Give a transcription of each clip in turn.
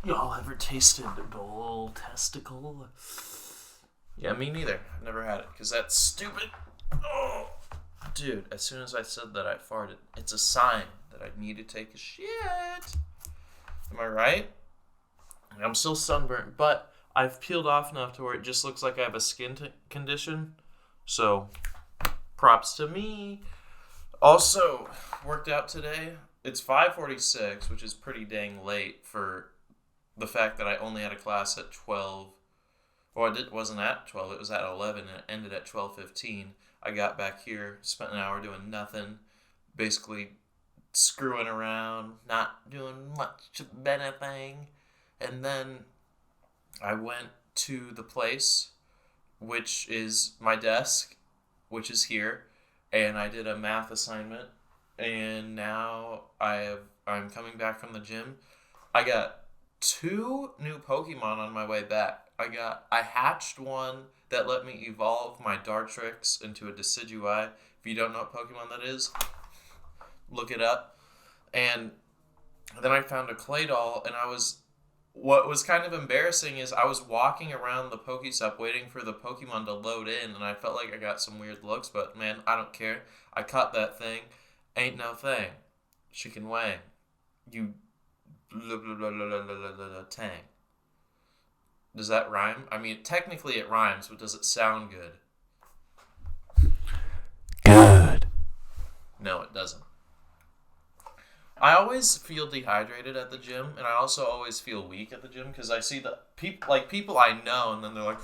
Y'all ever tasted bull testicle? Yeah, me neither. I've never had it because that's stupid. Oh, dude! As soon as I said that, I farted. It's a sign that I need to take a shit. Am I right? I'm still sunburnt, but I've peeled off enough to where it just looks like I have a skin condition. So, props to me. Also, worked out today. It's 5:46, which is pretty dang late for the fact that I only had a class at 12. Well, it wasn't at 12. It was at 11, and it ended at 12:15. I got back here, spent an hour doing nothing, basically screwing around, not doing much of anything. And then I went to the place, which is my desk, which is here, and I did a math assignment. And now I'm coming back from the gym. I got 2 new Pokemon on my way back. I hatched one that let me evolve my Dartrix into a Decidueye. If you don't know what Pokemon that is, look it up. And then I found a Claydol, and what was kind of embarrassing is I was walking around the Pokestop waiting for the Pokemon to load in, and I felt like I got some weird looks, but man, I don't care. I caught that thing. Ain't no thing. Chicken wang. You blah blah blah blah blah blah blah blah tang. Does that rhyme? I mean, technically it rhymes, but does it sound good? Good. No, it doesn't. I always feel dehydrated at the gym, and I also always feel weak at the gym because I see the people I know, and then they're like,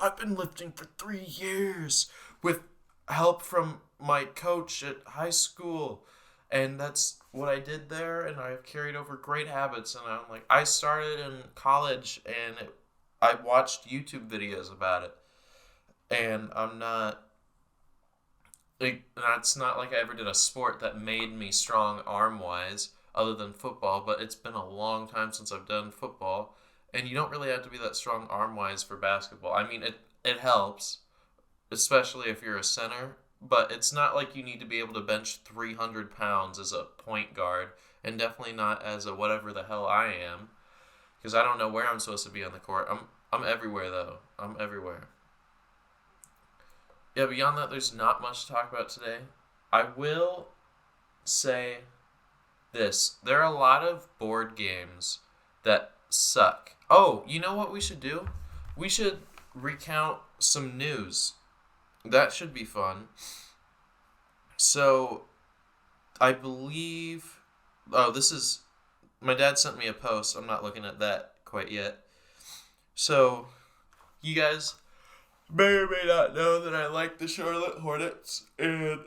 "I've been lifting for 3 years with help from my coach at high school," and that's what I did there, and I've carried over great habits. And I'm like, I started in college, and I watched YouTube videos about it, and I'm not. It's not like I ever did a sport that made me strong arm-wise other than football, but it's been a long time since I've done football, and you don't really have to be that strong arm-wise for basketball. I mean, it helps, especially if you're a center, but it's not like you need to be able to bench 300 pounds as a point guard, and definitely not as a whatever the hell I am, because I don't know where I'm supposed to be on the court. I'm everywhere, though. I'm everywhere. Yeah, beyond that, there's not much to talk about today. I will say this. There are a lot of board games that suck. Oh, you know what we should do? We should recount some news. That should be fun. So, I believe... Oh, this is... My dad sent me a post. I'm not looking at that quite yet. So, you guys may or may not know that I like the Charlotte Hornets, and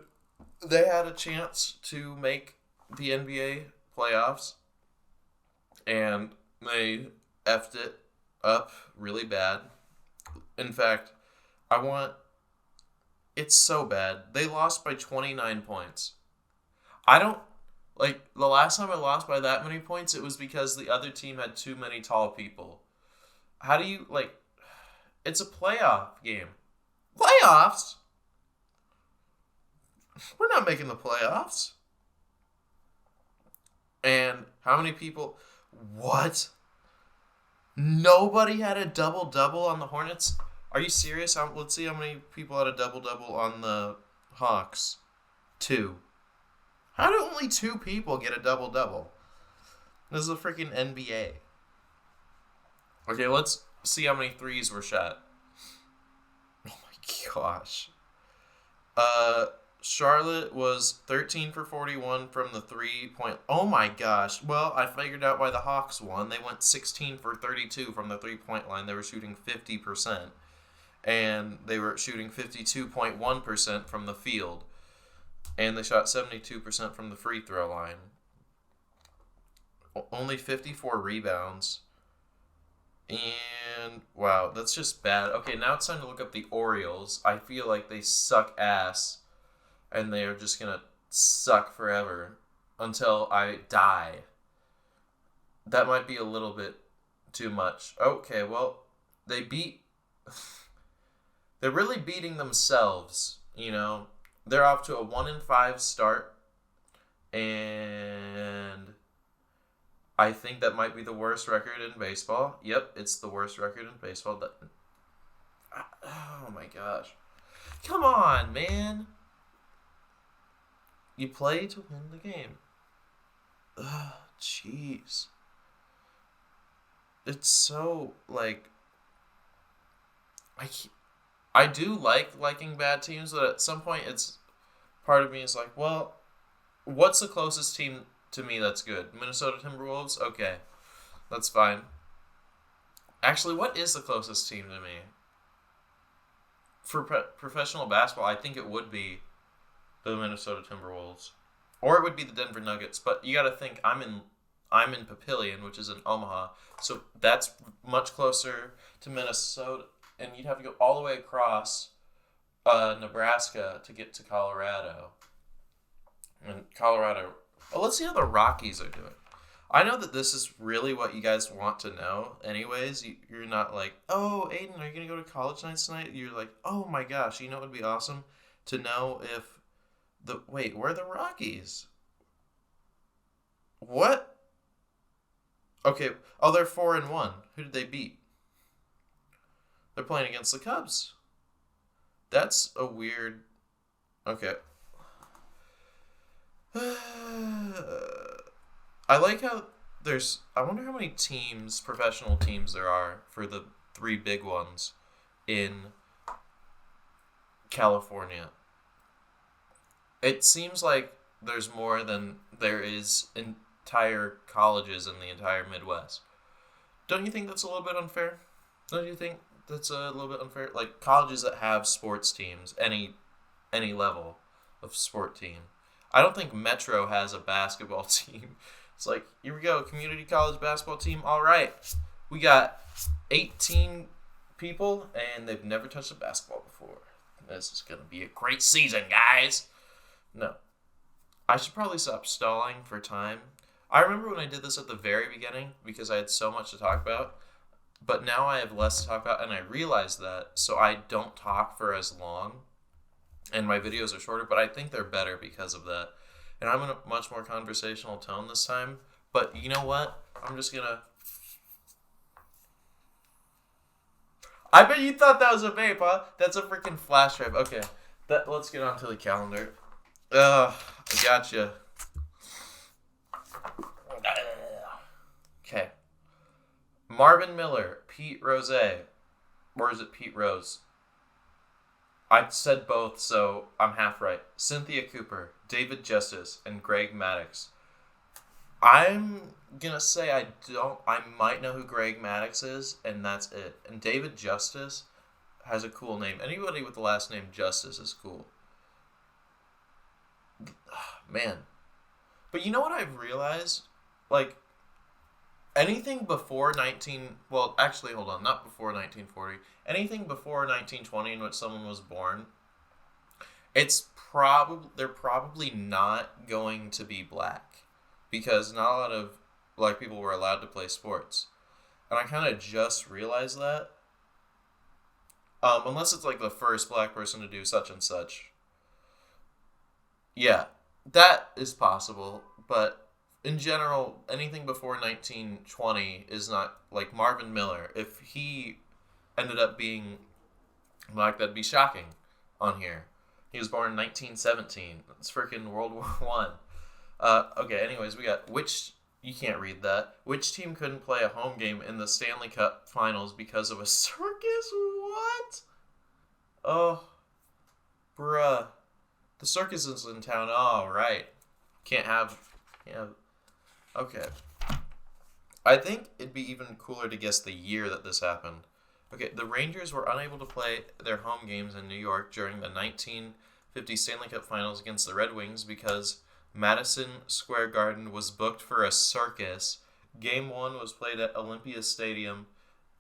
they had a chance to make the NBA playoffs, and they effed it up really bad. In fact, it's so bad. They lost by 29 points. I don't, the last time I lost by that many points, it was because the other team had too many tall people. How do you, it's a playoff game. Playoffs? We're not making the playoffs. And how many people... What? Nobody had a double-double on the Hornets? Are you serious? Let's see how many people had a double-double on the Hawks. 2. How do only 2 people get a double-double? This is a freaking NBA. Okay, let's see how many threes were shot. Oh my gosh. Charlotte was 13 for 41 from the 3-point... Oh my gosh. Well, I figured out why the Hawks won. They went 16 for 32 from the 3-point line. They were shooting 50%. And they were shooting 52.1% from the field. And they shot 72% from the free throw line. Only 54 rebounds. And, wow, that's just bad. Okay, now it's time to look up the Orioles. I feel like they suck ass. And they are just going to suck forever until I die. That might be a little bit too much. Okay, well, they're really beating themselves, you know. They're off to a 1-5 start. And I think that might be the worst record in baseball. Yep, it's the worst record in baseball. Oh my gosh. Come on, man. You play to win the game. Ugh, jeez. It's so, like... I do liking bad teams, but at some point it's... Part of me is like, well, what's the closest team to me that's good? Minnesota Timberwolves? Okay, that's fine. Actually, what is the closest team to me? For professional basketball, I think it would be the Minnesota Timberwolves, or it would be the Denver Nuggets. But you got to think, I'm in Papillion, which is in Omaha, so that's much closer to Minnesota, and you'd have to go all the way across Nebraska to get to Colorado. And Colorado. Well, let's see how the Rockies are doing. I know that this is really what you guys want to know. Anyways, you're not like, oh, Aiden, are you going to go to college nights tonight? You're like, oh my gosh, you know what would be awesome? To know if wait, where are the Rockies? What? Okay, oh, they're 4-1. Who did they beat? They're playing against the Cubs. That's a weird... Okay. I like how there's... I wonder how many teams, professional teams there are for the 3 big ones in California. It seems like there's more than there is entire colleges in the entire Midwest. Don't you think that's a little bit unfair? Don't you think that's a little bit unfair? Like, colleges that have sports teams, any level of sport team. I don't think Metro has a basketball team. It's like, here we go, community college basketball team. All right, we got 18 people, and they've never touched a basketball before. This is going to be a great season, guys. No. I should probably stop stalling for time. I remember when I did this at the very beginning because I had so much to talk about. But now I have less to talk about, and I realize that, so I don't talk for as long. And my videos are shorter, but I think they're better because of that. And I'm in a much more conversational tone this time. But you know what? I'm just going to... I bet you thought that was a vape, huh? That's a freaking flash drive. Okay, let's get on to the calendar. I gotcha. Okay. Marvin Miller, Pete Rose. Or is it Pete Rose? I said both, so I'm half right. Cynthia Cooper, David Justice, and Greg Maddux. I'm gonna say I might know who Greg Maddux is, and that's it. And David Justice has a cool name. Anybody with the last name Justice is cool. Man. But you know what I've realized? Like, anything before not before 1940. Anything before 1920 in which someone was born, they're probably not going to be black because not a lot of black people were allowed to play sports. And I kind of just realized that. Unless it's like the first black person to do such and such. Yeah, that is possible, but in general, anything before 1920 is not, like Marvin Miller. If he ended up being black, that'd be shocking on here. He was born in 1917. It's freaking World War I. Okay, anyways, we got you can't read that. Which team couldn't play a home game in the Stanley Cup Finals because of a circus? What? Oh, bruh. The circus is in town. Oh, right. Can't have... Okay. I think it'd be even cooler to guess the year that this happened. Okay, the Rangers were unable to play their home games in New York during the 1950 Stanley Cup Finals against the Red Wings because Madison Square Garden was booked for a circus. Game 1 was played at Olympia Stadium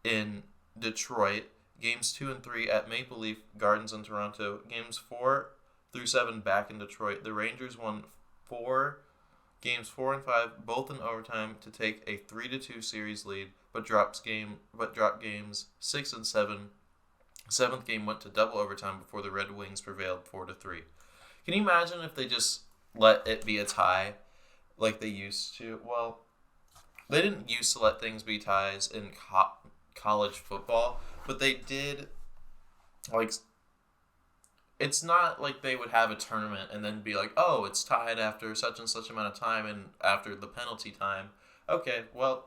in Detroit. Games 2 and 3 at Maple Leaf Gardens in Toronto. Games 4 through 7 back in Detroit. The Rangers won games 4 and 5, both in overtime, to take a 3-2 series lead, but dropped games 6 and 7. Seventh game went to double overtime before the Red Wings prevailed 4-3. Can you imagine if they just let it be a tie like they used to? Well, They didn't used to let things be ties in college football, but they did, like, it's not like they would have a tournament and then be like, oh, it's tied after such and such amount of time and after the penalty time. Okay, well,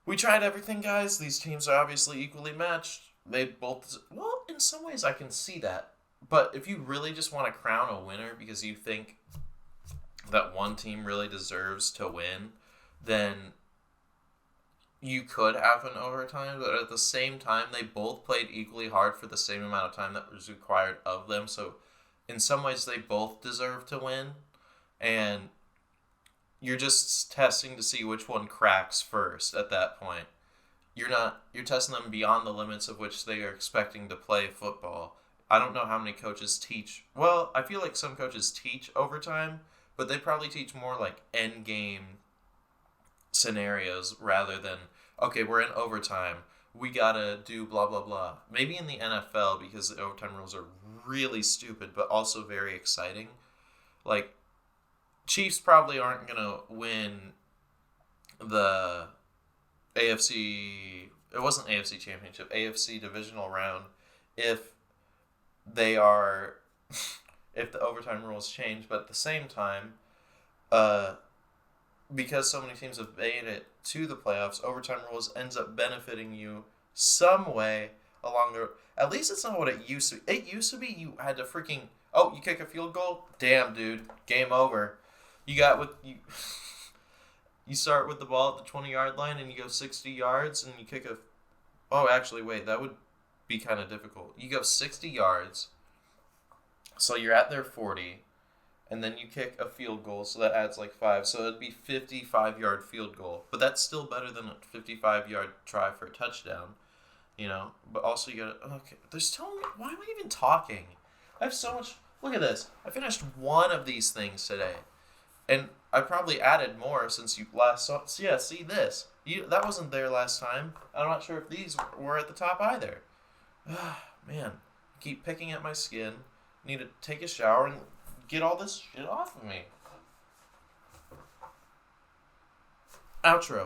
we tried everything, guys. These teams are obviously equally matched. They both, well, in some ways I can see that. But if you really just want to crown a winner because you think that one team really deserves to win, then you could have an overtime, but at the same time, they both played equally hard for the same amount of time that was required of them. So, in some ways, they both deserve to win, and you're just testing to see which one cracks first at that point. You're testing them beyond the limits of which they are expecting to play football. I don't know how many coaches teach. Well, I feel like some coaches teach overtime, but they probably teach more like end game scenarios rather than, okay, we're in overtime, we gotta do blah blah blah. Maybe in the NFL, because the overtime rules are really stupid but also very exciting. Like, Chiefs probably aren't gonna win the AFC. It wasn't AFC Championship, AFC divisional round if they are if the overtime rules change. But at the same time, because so many teams have made it to the playoffs, overtime rules ends up benefiting you some way along the road. At least it's not what it used to be. It used to be you had to freaking, oh, you kick a field goal? Damn, dude. Game over. You got with you. You start with the ball at the 20-yard line and you go 60 yards and you kick a. Oh, actually, wait. That would be kind of difficult. You go 60 yards. So you're at their 40. And then you kick a field goal, so that adds like 5. So it'd be 55-yard field goal. But that's still better than a 55-yard try for a touchdown, you know? But also you gotta, okay, there's so many, why am I even talking? I have so much, look at this. I finished one of these things today. And I probably added more since you last saw, so yeah, see this. That wasn't there last time. I'm not sure if these were at the top either. Man, I keep picking at my skin. Need to take a shower and get all this shit off of me. Outro.